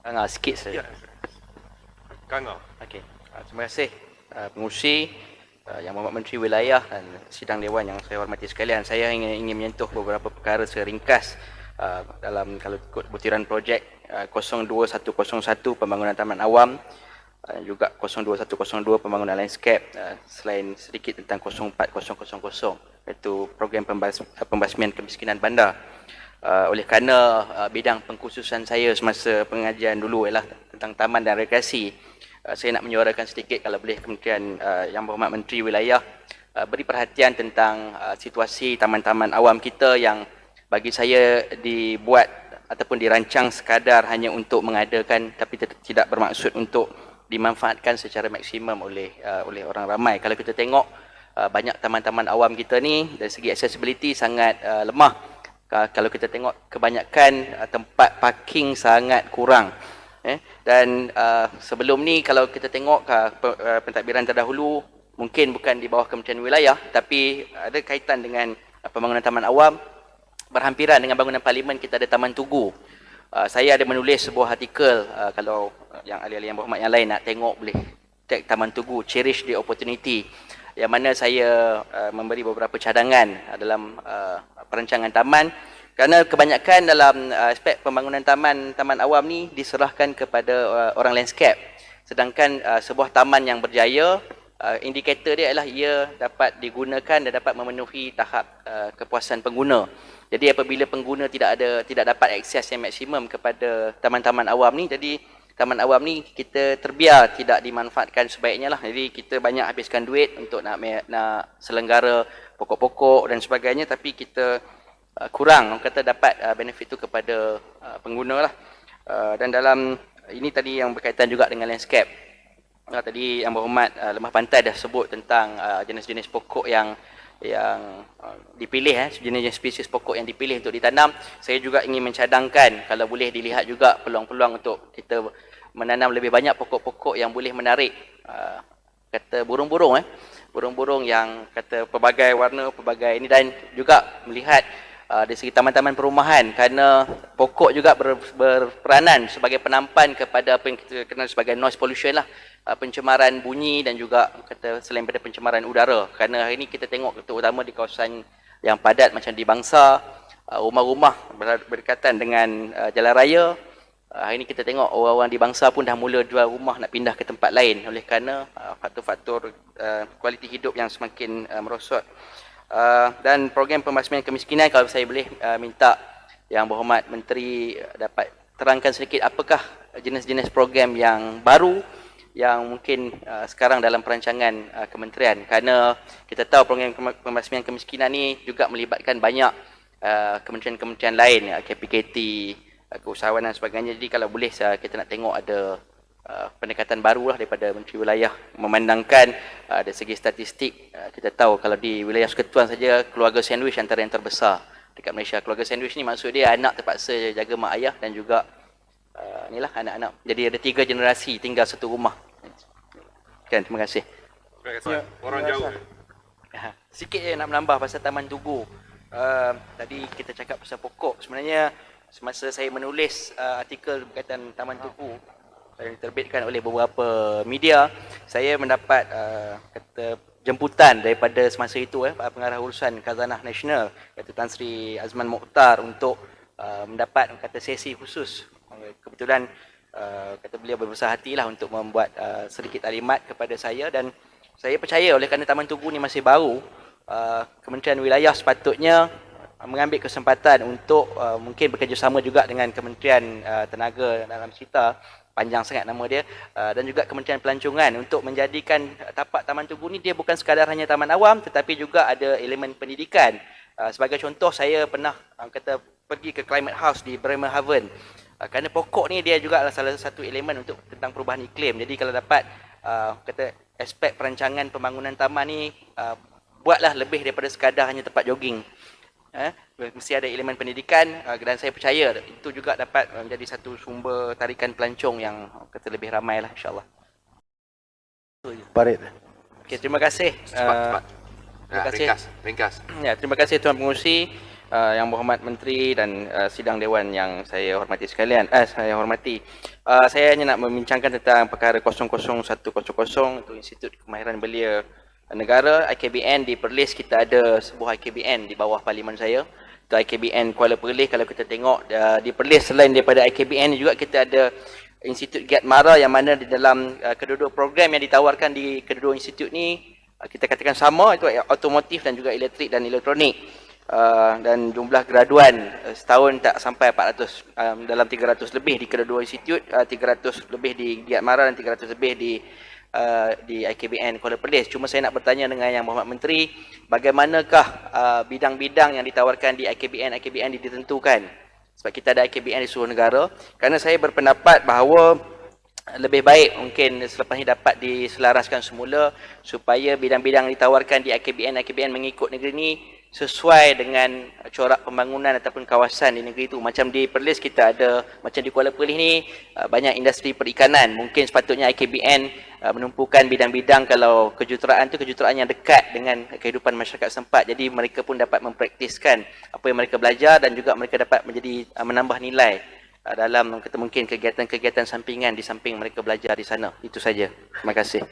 Sikit saja. Ya, Kangau. Okey. Terima kasih pengurusi, Yang Berhormat Menteri Wilayah dan sidang Dewan yang saya hormati sekalian. Saya ingin menyentuh beberapa perkara seringkas dalam kalau ikut butiran projek 02101 pembangunan taman awam, juga 02102 pembangunan landscape, selain sedikit tentang 04000 iaitu program pembasmian kemiskinan bandar. Oleh kerana bidang pengkhususan saya semasa pengajian dulu ialah tentang taman dan rekreasi, saya nak menyuarakan sedikit kalau boleh Kementerian Yang Berhormat Menteri Wilayah beri perhatian tentang situasi taman-taman awam kita yang bagi saya dibuat ataupun dirancang sekadar hanya untuk mengadakan tapi tidak bermaksud untuk dimanfaatkan secara maksimum oleh orang ramai. Kalau kita tengok banyak taman-taman awam kita ni dari segi accessibility sangat lemah. Kalau kita tengok kebanyakan tempat parking sangat kurang. Dan sebelum ni kalau kita tengok pentadbiran terdahulu mungkin bukan di bawah Kementerian Wilayah tapi ada kaitan dengan pembangunan taman awam, berhampiran dengan bangunan parlimen kita ada Taman Tugu. Saya ada menulis sebuah artikel, kalau yang ahli-ahli yang berhormat yang lain nak tengok boleh tag Taman Tugu, Cherish the Opportunity, yang mana saya memberi beberapa cadangan dalam perancangan taman, kerana kebanyakan dalam aspek pembangunan taman awam ni diserahkan kepada orang landscape, sedangkan sebuah taman yang berjaya, indikator dia adalah ia dapat digunakan dan dapat memenuhi tahap kepuasan pengguna. Jadi apabila pengguna tidak dapat akses yang maksimum kepada taman-taman awam ni, jadi taman awam ni kita terbiar tidak dimanfaatkan sebaiknya lah. Jadi kita banyak habiskan duit untuk nak selenggara pokok-pokok dan sebagainya, tapi kita kurang orang kata dapat benefit tu kepada pengguna lah. Dan dalam ini tadi yang berkaitan juga dengan landscape. Tadi Yang Berhormat Lembah Pantai dah sebut tentang jenis-jenis pokok yang dipilih, jenis spesies pokok yang dipilih untuk ditanam. Saya juga ingin mencadangkan kalau boleh dilihat juga peluang-peluang untuk kita menanam lebih banyak pokok-pokok yang boleh menarik kata burung-burung yang kata pelbagai warna, pelbagai ini, dan juga melihat dari segi taman-taman perumahan, kerana pokok juga berperanan sebagai penampan kepada apa yang kita kenal sebagai noise pollution lah, pencemaran bunyi dan juga kata selain daripada pencemaran udara. Kerana hari ini kita tengok terutama di kawasan yang padat macam di Bangsa, rumah-rumah berdekatan dengan jalan raya. Hari ini kita tengok orang-orang di Bangsa pun dah mula jual rumah nak pindah ke tempat lain oleh kerana faktor-faktor kualiti hidup yang semakin merosot. Dan program pembasmian kemiskinan, kalau saya boleh minta Yang Berhormat Menteri dapat terangkan sedikit apakah jenis-jenis program yang baru yang mungkin sekarang dalam perancangan kementerian, kerana kita tahu program pembasmian kemiskinan ni juga melibatkan banyak kementerian-kementerian lain, KPKT, keusahawanan dan sebagainya. Jadi kalau boleh kita nak tengok ada pendekatan barulah daripada Menteri Wilayah, memandangkan dari segi statistik kita tahu kalau di wilayah Persekutuan saja keluarga sandwich antara yang terbesar dekat Malaysia. Keluarga sandwich ni maksud dia anak terpaksa jaga mak ayah dan juga inilah anak-anak. Jadi ada 3 generasi tinggal satu rumah. Kan, terima kasih. Terima kasih. Ya, orang jauh. Sikit je nak menambah pasal Taman Tugu. Tadi kita cakap pasal pokok. Sebenarnya semasa saya menulis artikel berkaitan Taman Tugu yang diterbitkan oleh beberapa media, saya mendapat kata jemputan daripada semasa itu pengarah urusan Khazanah Nasional iaitu Tan Sri Azman Mokhtar untuk mendapat kata sesi khusus. Kebetulan kata beliau berbesar hatilah untuk membuat sedikit taklimat kepada saya, dan saya percaya oleh kerana Taman Tugu ni masih baru, Kementerian Wilayah sepatutnya mengambil kesempatan untuk mungkin bekerjasama juga dengan Kementerian Tenaga dalam cerita panjang sangat nama dia, dan juga Kementerian Pelancongan untuk menjadikan tapak Taman Tugu ni dia bukan sekadar hanya taman awam tetapi juga ada elemen pendidikan. Sebagai contoh, saya pernah kata pergi ke Climate House di Bremerhaven, kerana pokok ni dia juga adalah salah satu elemen untuk tentang perubahan iklim. Jadi kalau dapat kata aspek perancangan pembangunan taman ni buatlah lebih daripada sekadar hanya tempat jogging. Mesti ada elemen pendidikan, dan saya percaya itu juga dapat menjadi satu sumber tarikan pelancong yang kata lebih ramai lah, insyaAllah. Farid. Okay, terima kasih. Cepat. Terima kasih. Ringkas. Ya, terima kasih Tuan Pengurusi. Yang Berhormat Menteri dan sidang Dewan yang saya hormati sekalian. Saya hormati. Saya hanya nak membincangkan tentang perkara 00100 untuk Institut Kemahiran Belia Negara IKBN di Perlis. Kita ada sebuah IKBN di bawah parlimen saya. Itu IKBN Kuala Perlis. Kalau kita tengok di Perlis, selain daripada IKBN juga kita ada Institut Giat Mara, yang mana di dalam kedua-dua program yang ditawarkan di kedua-dua institut ni kita katakan sama, itu automotif dan juga elektrik dan elektronik. Dan jumlah graduan setahun tak sampai 400, dalam 300 lebih di kedua-dua institut, 300 lebih di Giat Mara dan 300 lebih di IKBN Kuala Perlis. Cuma saya nak bertanya dengan Yang Berhormat Menteri, bagaimanakah bidang-bidang yang ditawarkan di IKBN ditentukan? Sebab kita ada IKBN di seluruh negara. Kerana saya berpendapat bahawa lebih baik mungkin selepas ini dapat diselaraskan semula supaya bidang-bidang ditawarkan di IKBN mengikut negeri ini sesuai dengan corak pembangunan ataupun kawasan di negeri itu. Macam di Perlis kita ada, macam di Kuala Perlis ni banyak industri perikanan. Mungkin sepatutnya IKBN menumpukan bidang-bidang, kalau kejuruteraan tu kejuruteraan yang dekat dengan kehidupan masyarakat setempat. Jadi mereka pun dapat mempraktiskan apa yang mereka belajar dan juga mereka dapat menambah nilai dalam mungkin kegiatan-kegiatan sampingan di samping mereka belajar di sana. Itu saja. Terima kasih.